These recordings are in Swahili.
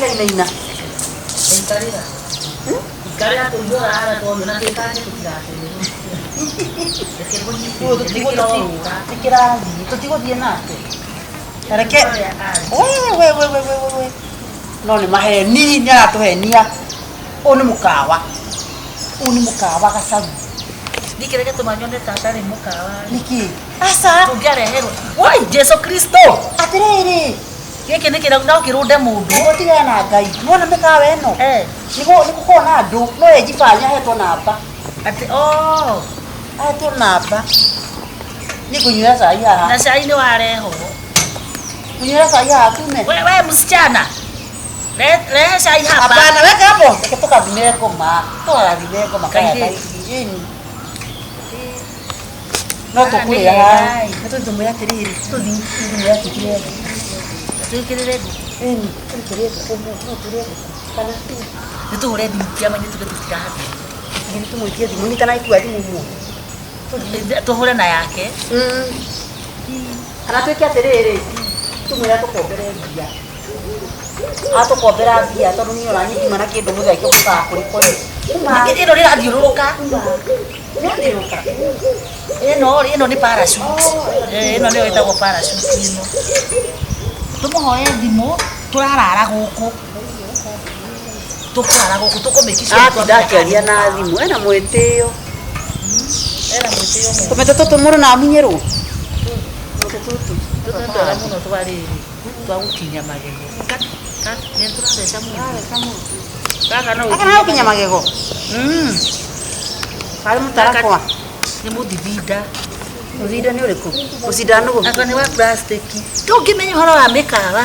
Ina. Encarida. Encarida tu yo ahora todo yo no te cae tu tirate. Es que bonito. Te queda tu digo bien nate. Para que we. No ni mahe ni nya to he nia. Oni mukawa kasabu. Dikira que tu mañana está tan en mukawa. Niki. Asa. Tu ya rehero. Wai Jesu Kristo. Atiriri. Giki nä kä rä no kä rå nde må ndå Niko tigana na Ngai. Muona mikawa eno. Niko kona andu no ejifanya hetwo namba. atä Hetwo namba. Nikunywa cai haha. na cai nä wareho Kunywa cai haha tume. we msichana rehe cai hapa Hapana, weka hapo. Tukadhimie ngoma. Tukadhimie ngoma kaya kaini. No tukule haha. Tutumwe atiriri. Tuthimwe atiriri. twä kä rä re nä tå hå re thimå kä ama-inä tuge tå tirathä tå hå re na yake kana twä ke atä rä rä tå mwä ra tå kombere mbia atå kombera mbia tondå nä ona nyingima na kä ndå må thaikä gå kaga kå rä ä no rä rathiå rå rå ka ä no nä ä no nä yo ä tagwo ä no tå må hoe thimå tå rarara gå kå tå kå mä ndakäria na thimå ena mwä tä o tå mete tå tå må rå na munyä rwo twega må no twarä rä twagå kinya magego nä tå ratheca må gaka no akana gå kinya magego harä må tarakwa nä må thibinda må thinda nä å rä kå gå cindana gå aka nä wa tå ngä menya å horo wa mä kawa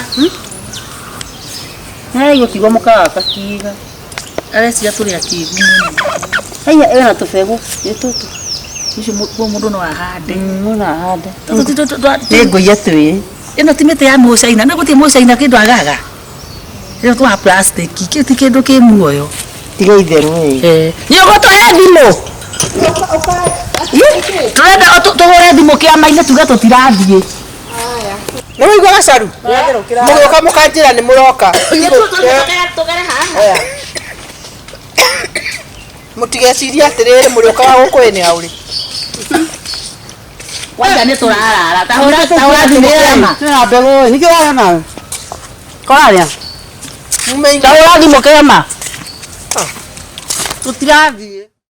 nä tigwo må kaga kakiga areciria tå rä a kä haiya ena tå begå nä tå tå icio må ndå no ahande må na hande nä nä ngå ia twä ä no ti mä tä ya må caina nä gå tiä må caina kä ndå agaga ä no twa kä ti kä ndå kä muoyo tiga itherå nä å gå tå he thimå tå renda tå hå re thimå kä ama-inä tuge tå tirathiä nä må igua gacaru må gä oka må kanjä ra nä må roka må tigecirie atä rä rä må rä å kaga gå kå ä nä aå rä wanja nä tå rarara tahå ra thimå kä ama na mbegå nä kä wona nawe korarä a mumä tahå ra thimå kä ama tå tirathiä